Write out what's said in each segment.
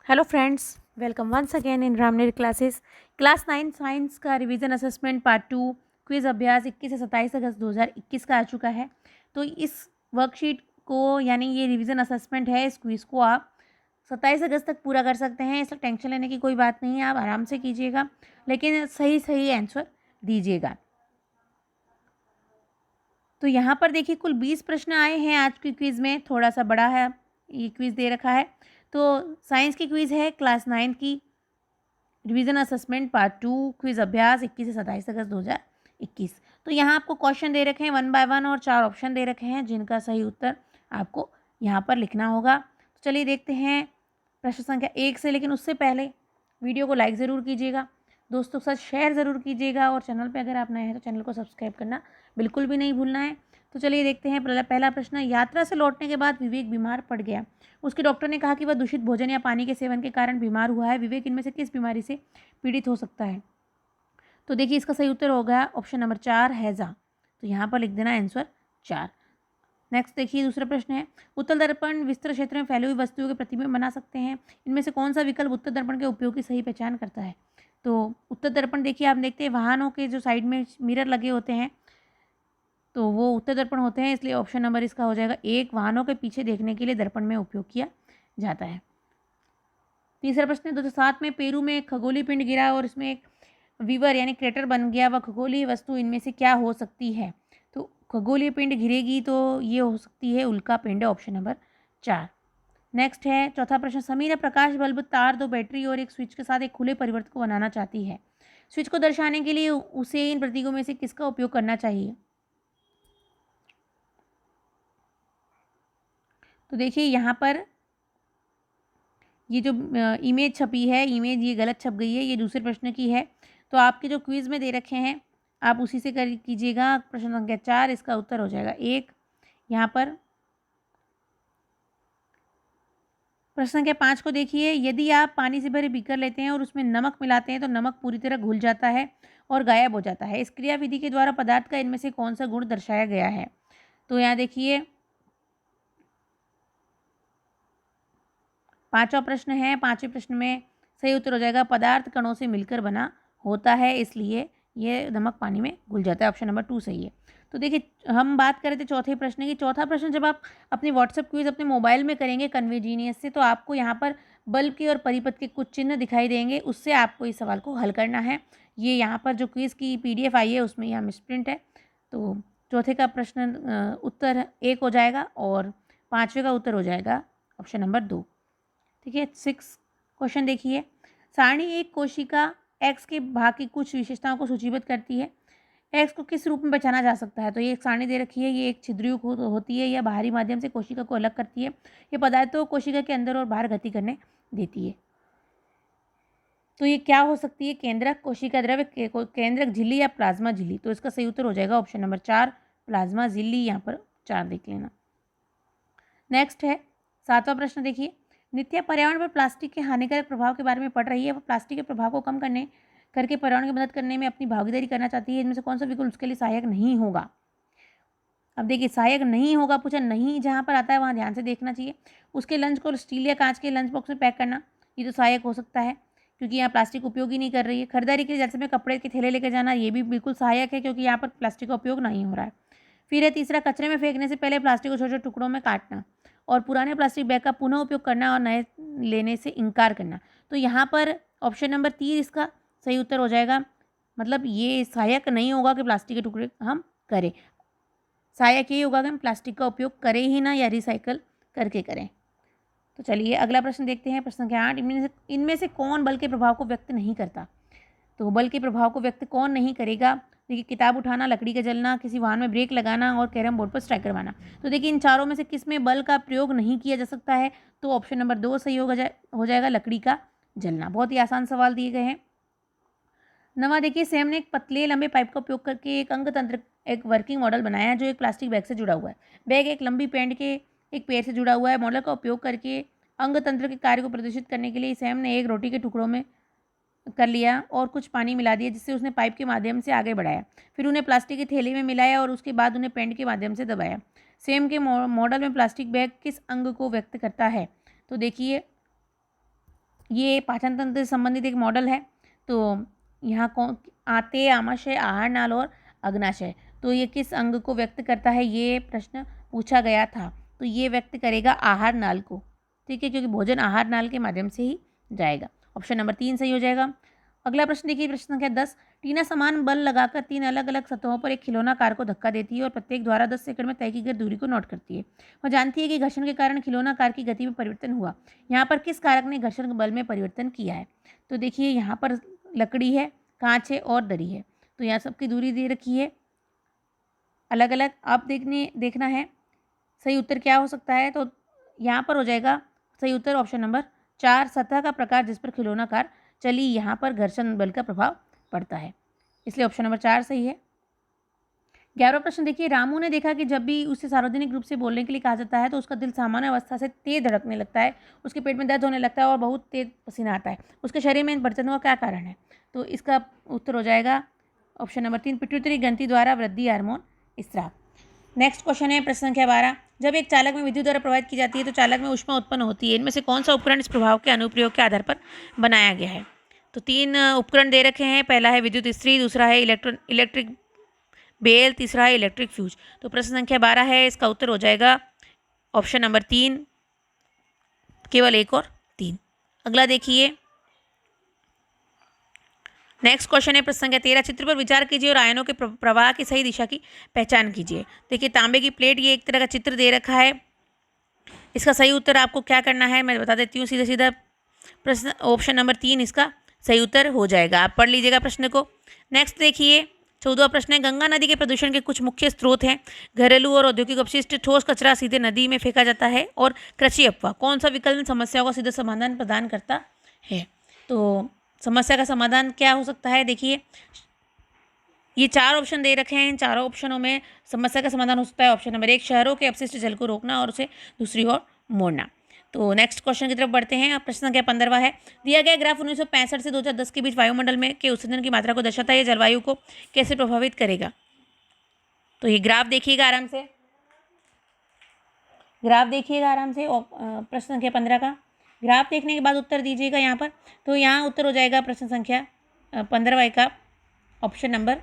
Hello friends, welcome once again in रामनेर classes. Class 9 science का revision assessment part 2 quiz अभ्यास 21 से 27 अगस्त 2021 का आ चुका है। तो इस वर्कशीट को यानी ये रिवीजन असेसमेंट है, इस क्विज़ को आप 27 अगस्त तक पूरा कर सकते हैं। इसलिए टेंशन लेने की कोई बात नहीं है, आप आराम से कीजिएगा, लेकिन सही सही आंसर दीजिएगा। तो यहाँ पर देखिए कुल 20 प्रश्न आए हैं आज की क्विज़ में, थोड़ा सा बड़ा है ये क्विज़ दे रखा है। तो साइंस की क्विज़ है क्लास 9 की रिवीजन असेसमेंट पार्ट 2 क्विज अभ्यास 21 से 27 अगस्त 2021। तो यहाँ आपको क्वेश्चन दे रखे हैं 1 बाय 1 और 4 ऑप्शन दे रखे हैं जिनका सही उत्तर आपको यहाँ पर लिखना होगा। तो चलिए देखते हैं प्रश्न संख्या 1 से, लेकिन उससे पहले वीडियो को लाइक ज़रूर कीजिएगा, दोस्तों के साथ शेयर ज़रूर कीजिएगा और चैनल पे अगर आप नए हैं तो चैनल को सब्सक्राइब करना बिल्कुल भी नहीं भूलना है। तो चलिए देखते हैं पहला प्रश्न। यात्रा से लौटने के बाद विवेक बीमार पड़ गया। उसके डॉक्टर ने कहा कि वह दूषित भोजन या पानी के सेवन के कारण बीमार हुआ है। विवेक इनमें से किस बीमारी से पीड़ित हो सकता है? तो देखिए इसका सही उत्तर होगा ऑप्शन नंबर 4 हैज़ा। तो यहाँ पर लिख देना आंसर 4। नेक्स्ट देखिए दूसरा प्रश्न है, उत्तल दर्पण विस्तृत क्षेत्र में फैली हुई वस्तुओं के प्रतिबिंब बना सकते हैं। इनमें से कौन सा विकल्प उत्तल दर्पण के उपयोग की सही पहचान करता है? तो उत्तल दर्पण देखिए आप देखते हैं वाहनों के जो साइड में मिरर लगे होते हैं तो वो उत्तल दर्पण होते हैं, इसलिए ऑप्शन नंबर इसका हो जाएगा 1, वाहनों के पीछे देखने के लिए दर्पण में उपयोग किया जाता है। तीसरा प्रश्न है 2007 में पेरू में एक खगोलीय पिंड गिरा और इसमें एक वीवर यानी क्रेटर बन गया। वह खगोलीय वस्तु इनमें से क्या हो सकती है? तो खगोलीय पिंड गिरेगी तो ये हो सकती है उल्का पिंड, ऑप्शन नंबर 4। नेक्स्ट है चौथा प्रश्न, समीरा प्रकाश बल्ब, तार, 2 बैटरी और एक स्विच के साथ एक खुले परिवर्तक को बनाना चाहती है। स्विच को दर्शाने के लिए उसे इन प्रतीकों में से किसका उपयोग करना चाहिए? तो देखिए यहाँ पर ये जो इमेज छपी है, इमेज ये गलत छप गई है, ये दूसरे प्रश्न की है। तो आपके जो क्विज़ में दे रखे हैं आप उसी से कर कीजिएगा। प्रश्न संख्या 4 इसका उत्तर हो जाएगा 1। यहाँ पर प्रश्न संख्या 5 को देखिए, यदि आप पानी से भरे बीकर लेते हैं और उसमें नमक मिलाते हैं तो नमक पूरी तरह घुल जाता है और गायब हो जाता है। इस क्रिया विधि के द्वारा पदार्थ का इनमें से कौन सा गुण दर्शाया गया है? तो यहाँ देखिए 5वां प्रश्न है, 5वें प्रश्न में सही उत्तर हो जाएगा पदार्थ कणों से मिलकर बना होता है, इसलिए ये नमक पानी में घुल जाता है, ऑप्शन नंबर 2 सही है। तो देखिए हम बात कर रहे थे चौथे प्रश्न की। चौथा प्रश्न जब आप अपनी व्हाट्सएप क्विज अपने मोबाइल में करेंगे कन्वीनियंस से, तो आपको यहाँ पर बल्ब के और परिपथ के कुछ चिन्ह दिखाई देंगे, उससे आपको इस सवाल को हल करना है। ये यहाँ पर जो क्विज़ की PDF आई है उसमें यहाँ मिसप्रिंट है। तो चौथे का प्रश्न उत्तर 1 हो जाएगा और 5वें का उत्तर हो जाएगा ऑप्शन नंबर 2। ठीक है, 6 क्वेश्चन देखिए, सारणी एक कोशिका एक्स के भाग की कुछ विशेषताओं को सूचीबद्ध करती है। एक्स को किस रूप में पहचाना जा सकता है? तो ये एक सारणी दे रखी है, ये एक छिद्रयुक्त होती है या बाहरी माध्यम से कोशिका को अलग करती है। ये पदार्थों को कोशिका के अंदर और बाहर गति करने देती है। तो ये क्या हो सकती है? केंद्रक, कोशिका द्रव्य, केंद्रक झिल्ली या प्लाज्मा झिल्ली। तो इसका सही उत्तर हो जाएगा ऑप्शन नंबर 4 प्लाज्मा झिल्ली, यहाँ पर 4 देख लेना। नेक्स्ट है 7वां प्रश्न देखिए, नित्या पर्यावरण पर प्लास्टिक के हानिकारक प्रभाव के बारे में पढ़ रही है। वह प्लास्टिक के प्रभाव को कम करने करके पर्यावरण की मदद करने में अपनी भागीदारी करना चाहती है। इनमें से कौन सा विकल्प उसके लिए सहायक नहीं होगा? अब देखिए सहायक नहीं होगा पूछा, नहीं जहाँ पर आता है वहाँ ध्यान से देखना चाहिए। उसके लंच को स्टील या कांच के लंच बॉक्स में पैक करना, ये तो सहायक हो सकता है क्योंकि यहाँ प्लास्टिक उपयोग ही नहीं कर रही है। खरीदारी के लिए जैसे में कपड़े के थैले लेकर जाना, ये भी बिल्कुल सहायक है क्योंकि यहाँ पर प्लास्टिक का उपयोग नहीं हो रहा है। फिर है तीसरा, कचरे में फेंकने से पहले प्लास्टिक को छोटे छोटे टुकड़ों में काटना और पुराने प्लास्टिक बैग का पुनः उपयोग करना और नए लेने से इनकार करना। तो यहाँ पर ऑप्शन नंबर 3 इसका सही उत्तर हो जाएगा। मतलब ये सहायक नहीं होगा कि प्लास्टिक के टुकड़े हम करें, सहायक ये होगा कि हम प्लास्टिक का उपयोग करें ही ना या रिसाइकल करके करें। तो चलिए अगला प्रश्न देखते हैं, प्रश्न संख्या 8, इनमें से कौन बल के प्रभाव को व्यक्त नहीं करता? तो बल के प्रभाव को व्यक्त कौन नहीं करेगा? देखिए किताब उठाना, लकड़ी का जलना, किसी वाहन में ब्रेक लगाना और कैरम बोर्ड पर स्ट्राइक करवाना। तो देखिए इन चारों में से किस में बल का प्रयोग नहीं किया जा सकता है? तो ऑप्शन नंबर 2 सही हो जाएगा लकड़ी का जलना। बहुत ही आसान सवाल दिए गए हैं। 9वां देखिए, सैम ने एक पतले लंबे पाइप का उपयोग करके एक अंग तंत्र एक वर्किंग मॉडल बनाया है जो एक प्लास्टिक बैग से जुड़ा हुआ है। बैग एक लंबी पैंट के एक पेड़ से जुड़ा हुआ है। मॉडल का उपयोग करके अंग तंत्र के कार्य को प्रदर्शित करने के लिए सैम ने एक रोटी के टुकड़ों में कर लिया और कुछ पानी मिला दिया जिससे उसने पाइप के माध्यम से आगे बढ़ाया। फिर उन्हें प्लास्टिक की थैली में मिलाया और उसके बाद उन्हें पेंट के माध्यम से दबाया। सेम के मॉडल में प्लास्टिक बैग किस अंग को व्यक्त करता है? तो देखिए ये पाचन तंत्र से संबंधित एक मॉडल है। तो यहाँ कौन आते, आमाशय, आहार नाल और अग्नाशय, तो ये किस अंग को व्यक्त करता है, ये प्रश्न पूछा गया था। तो ये व्यक्त करेगा आहार नाल को, ठीक है, क्योंकि भोजन आहार नाल के माध्यम से ही जाएगा। ऑप्शन नंबर 3 सही हो जाएगा। अगला प्रश्न देखिए, प्रश्न संख्या 10। टीना समान बल लगाकर 3 अलग अलग सतहों पर एक खिलौना कार को धक्का देती है और प्रत्येक द्वारा 10 सेकंड में तय की गई दूरी को नोट करती है। वह जानती है कि घर्षण के कारण खिलौना कार की गति में परिवर्तन हुआ। यहाँ पर किस कारक ने घर्षण बल में परिवर्तन किया है? तो देखिए, यहाँ पर लकड़ी है, कांच है और दरी है। तो यहाँ सबकी दूरी दे रखी है अलग अलग। अब देखना है सही उत्तर क्या हो सकता है। तो यहाँ पर हो जाएगा सही उत्तर ऑप्शन नंबर 4, सतह का प्रकार जिस पर खिलौना कार चली, यहाँ पर घर्षण बल का प्रभाव पड़ता है, इसलिए ऑप्शन नंबर 4 सही है। 11वां प्रश्न देखिए, रामू ने देखा कि जब भी उसे सार्वजनिक रूप से बोलने के लिए कहा जाता है तो उसका दिल सामान्य अवस्था से तेज धड़कने लगता है, उसके पेट में दर्द होने लगता है और बहुत तेज पसीना आता है। उसके शरीर में इन बर्तनों का क्या कारण है? तो इसका उत्तर हो जाएगा ऑप्शन नंबर 3, पिट्यूटरी ग्रंथि द्वारा वृद्धि हार्मोन स्राव। नेक्स्ट क्वेश्चन है प्रश्न संख्या 12। जब एक चालक में विद्युत द्वारा प्रवाहित की जाती है तो चालक में ऊष्मा उत्पन्न होती है। इनमें से कौन सा उपकरण इस प्रभाव के अनुप्रयोग के आधार पर बनाया गया है? तो 3 उपकरण दे रखे हैं। पहला है विद्युत इस्त्री, दूसरा है इलेक्ट्रिक बेल, तीसरा है इलेक्ट्रिक फ्यूज। तो प्रश्न संख्या 12 है, इसका उत्तर हो जाएगा ऑप्शन नंबर 3, केवल 1 और 3। अगला देखिए, नेक्स्ट क्वेश्चन है प्रश्न संख्या 13। चित्र पर विचार कीजिए और आयनों के प्रवाह की सही दिशा की पहचान कीजिए। देखिए, तांबे की प्लेट, ये एक तरह का चित्र दे रखा है। इसका सही उत्तर आपको क्या करना है मैं बता देती हूँ सीधा सीधा। प्रश्न ऑप्शन नंबर 3 इसका सही उत्तर हो जाएगा। आप पढ़ लीजिएगा प्रश्न को। नेक्स्ट देखिए, 14वां प्रश्न है, गंगा नदी के प्रदूषण के कुछ मुख्य स्रोत हैं। घरेलू और औद्योगिक अपशिष्ट, ठोस कचरा सीधे नदी में फेंका जाता है और कृषि अफवाह। कौन सा विकल्प समस्याओं का सीधा समाधान प्रदान करता है? तो समस्या का समाधान क्या हो सकता है? देखिए, ये 4 ऑप्शन दे रखे हैं। इन चारों ऑप्शनों में समस्या का समाधान हो सकता है ऑप्शन नंबर 1, शहरों के अपशिष्ट जल को रोकना और उसे दूसरी ओर मोड़ना। तो नेक्स्ट क्वेश्चन की तरफ बढ़ते हैं। अब प्रश्न संख्या 15वां है, दिया गया ग्राफ 1965 से 2010 के बीच वायुमंडल में के उत्सर्जन की मात्रा को दर्शाता है। यह जलवायु को कैसे प्रभावित करेगा? तो ये ग्राफ देखिएगा आराम से, प्रश्न संख्या 15 का ग्राफ देखने के बाद उत्तर दीजिएगा यहाँ पर। तो यहाँ उत्तर हो जाएगा प्रश्न संख्या 15 का ऑप्शन नंबर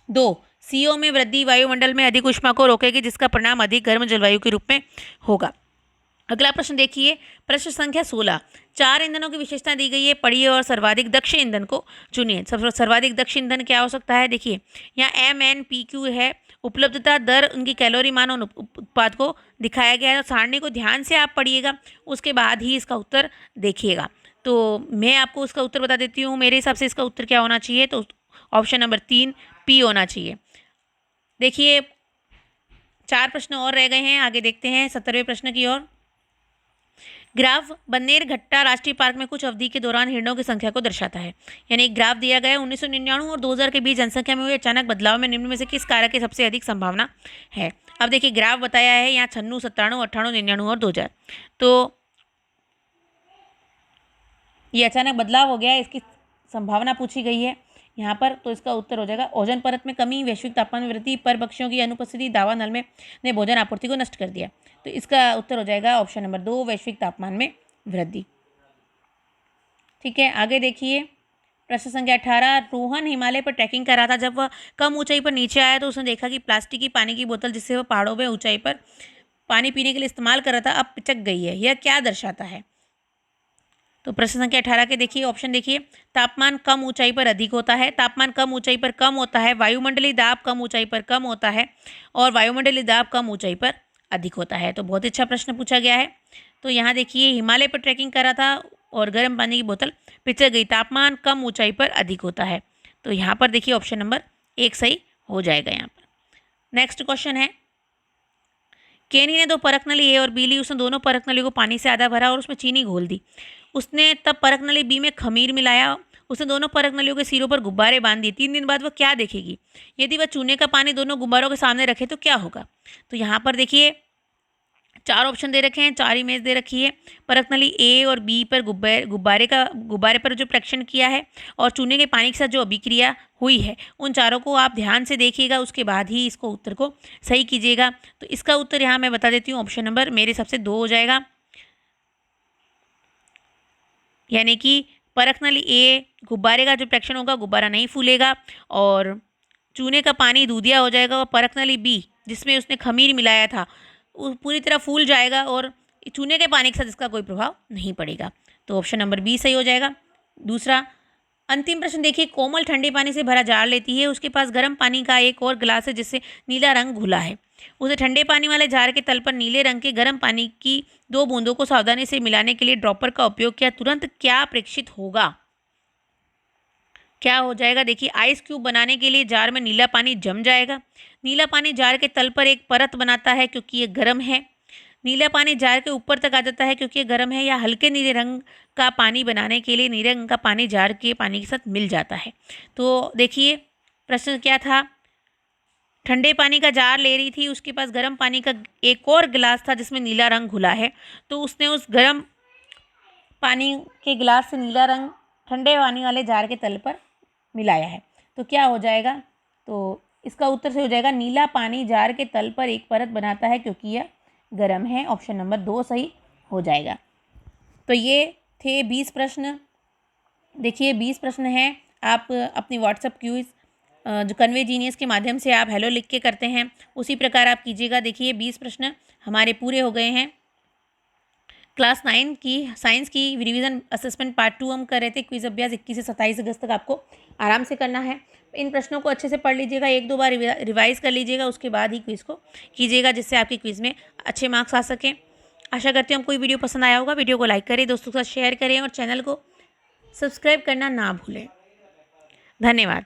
2, CO में वृद्धि वायुमंडल में अधिक ऊष्मा को रोकेगी, जिसका परिणाम अधिक गर्म जलवायु के रूप में होगा। अगला प्रश्न देखिए, प्रश्न संख्या 16। 4 ईंधनों की विशेषता दी गई है, पढ़िए और सर्वाधिक दक्ष ईंधन को चुनिए। सर्वाधिक दक्ष ईंधन क्या हो सकता है? देखिए, यहाँ MNPQ है, उपलब्धता दर, उनकी कैलोरी मान और उत्पाद को दिखाया गया है। तो सारणी को ध्यान से आप पढ़िएगा, उसके बाद ही इसका उत्तर देखिएगा। तो मैं आपको उसका उत्तर बता देती हूँ। मेरे हिसाब से इसका उत्तर क्या होना चाहिए? तो ऑप्शन नंबर 3 P होना चाहिए। देखिए, 4 प्रश्न और रह गए हैं, आगे देखते हैं 17वें प्रश्न की ओर। ग्राफ बन्नेरघट्टा राष्ट्रीय पार्क में कुछ अवधि के दौरान हिरणों की संख्या को दर्शाता है। यानी एक ग्राफ दिया गया है, 1999 और 2000 के बीच जनसंख्या में हुए अचानक बदलाव में निम्न में से किस कारक की सबसे अधिक संभावना है? अब देखिए, ग्राफ बताया है यहाँ 96, 97, 98, 99 और 2000। तो ये अचानक बदलाव हो गया है, इसकी संभावना पूछी गई है यहाँ पर। तो इसका उत्तर हो जाएगा ओजोन परत में कमी, वैश्विक तापमान में वृद्धि, पर पक्षियों की अनुपस्थिति, दावा नल में ने भोजन आपूर्ति को नष्ट कर दिया। तो इसका उत्तर हो जाएगा ऑप्शन नंबर 2, वैश्विक तापमान में वृद्धि। ठीक है, आगे देखिए, प्रश्न संख्या 18। रोहन हिमालय पर ट्रैकिंग कर रहा था। जब वह कम ऊंचाई पर नीचे आया तो उसने देखा कि प्लास्टिक की पानी की बोतल, जिससे वह पहाड़ों में ऊंचाई पर पानी पीने के लिए इस्तेमाल कर रहा था, अब पिचक गई है। यह क्या दर्शाता है? तो प्रश्न संख्या 18 के देखिए ऑप्शन देखिए, तापमान कम ऊंचाई पर अधिक होता है, तापमान कम ऊंचाई पर कम होता है, वायुमंडलीय दाब कम ऊंचाई पर कम होता है और वायुमंडलीय दाब कम ऊंचाई पर अधिक होता है। तो बहुत अच्छा प्रश्न पूछा गया है। तो यहाँ देखिए, हिमालय पर ट्रैकिंग कर रहा था और गर्म पानी की बोतल पिचक गई, तापमान कम ऊंचाई पर अधिक होता है। तो यहाँ पर देखिए ऑप्शन नंबर 1 सही हो जाएगा यहाँ पर। नेक्स्ट क्वेश्चन है, केनी ने 2 परख नली ए और बी ली। उसने दोनों परख नली को पानी से आधा भरा और उसमें चीनी घोल दी। उसने तब परख नली बी में खमीर मिलाया। उसने दोनों परख नलियों के सिरों पर गुब्बारे बांध दिए। 3 दिन बाद वह क्या देखेगी? यदि वह चूने का पानी दोनों गुब्बारों के सामने रखे तो क्या होगा? तो यहाँ पर देखिए, 4 ऑप्शन दे रखे हैं, 4 इमेज दे रखी है। परख नली ए और बी पर गुब्बारे पर जो प्रेक्षण किया है और चूने के पानी के साथ जो अभिक्रिया हुई है, उन चारों को आप ध्यान से देखिएगा, उसके बाद ही इसको उत्तर को सही कीजिएगा। तो इसका उत्तर यहाँ मैं बता देती हूँ, ऑप्शन नंबर मेरे हिसाब से 2 हो जाएगा। यानी कि परख नली ए, गुब्बारे का जो प्रेक्षण होगा गुब्बारा नहीं फूलेगा, और चूने का पानी दूधिया हो जाएगा, और परख नली बी जिसमें उसने खमीर मिलाया था वो पूरी तरह फूल जाएगा और चूने के पानी के साथ इसका कोई प्रभाव नहीं पड़ेगा। तो ऑप्शन नंबर बी सही हो जाएगा। दूसरा अंतिम प्रश्न देखिए, कोमल ठंडे पानी से भरा जार लेती है, उसके पास गर्म पानी का एक और गिलास है जिससे नीला रंग घुला है। उसे ठंडे पानी वाले जार के तल पर नीले रंग के गर्म पानी की 2 बूंदों को सावधानी से मिलाने के लिए ड्रॉपर का उपयोग किया, तुरंत क्या प्रेक्षित होगा? क्या हो जाएगा? देखिए, आइस क्यूब बनाने के लिए जार में नीला पानी जम जाएगा। नीला पानी जार के तल पर एक परत बनाता है क्योंकि ये गर्म है। नीला पानी जार के ऊपर तक आ जाता है क्योंकि ये गर्म है, या हल्के नीले रंग का पानी बनाने के लिए नीले रंग का पानी जार के पानी के साथ मिल जाता है। तो देखिए प्रश्न क्या था, ठंडे पानी का जार ले रही थी, उसके पास गर्म पानी का एक और गिलास था जिसमें नीला रंग घुला है, तो उसने उस गर्म पानी के गिलास से नीला रंग ठंडे पानी वाले जार के तल पर मिलाया है। तो क्या हो जाएगा? तो इसका उत्तर से हो जाएगा, नीला पानी जार के तल पर एक परत बनाता है क्योंकि यह गर्म है। ऑप्शन नंबर 2 सही हो जाएगा। तो ये थे 20 प्रश्न। देखिए 20 प्रश्न हैं, आप अपनी व्हाट्सएप क्यूज जो कन्वे जीनियस के माध्यम से आप हेलो लिख के करते हैं, उसी प्रकार आप कीजिएगा। देखिए 20 प्रश्न हमारे पूरे हो गए हैं। क्लास 9 की साइंस की रिवीजन असेसमेंट पार्ट 2 हम कर रहे थे। क्विज अभ्यास 21 से 27 अगस्त तक आपको आराम से करना है। इन प्रश्नों को अच्छे से पढ़ लीजिएगा, 1-2 बार रिवाइज कर लीजिएगा, उसके बाद ही क्विज को कीजिएगा जिससे आपके क्विज में अच्छे मार्क्स आ सकें। आशा करती हूँ आपको ये वीडियो पसंद आया होगा। वीडियो को लाइक करें, दोस्तों के साथ शेयर करें और चैनल को सब्सक्राइब करना ना भूलें। धन्यवाद।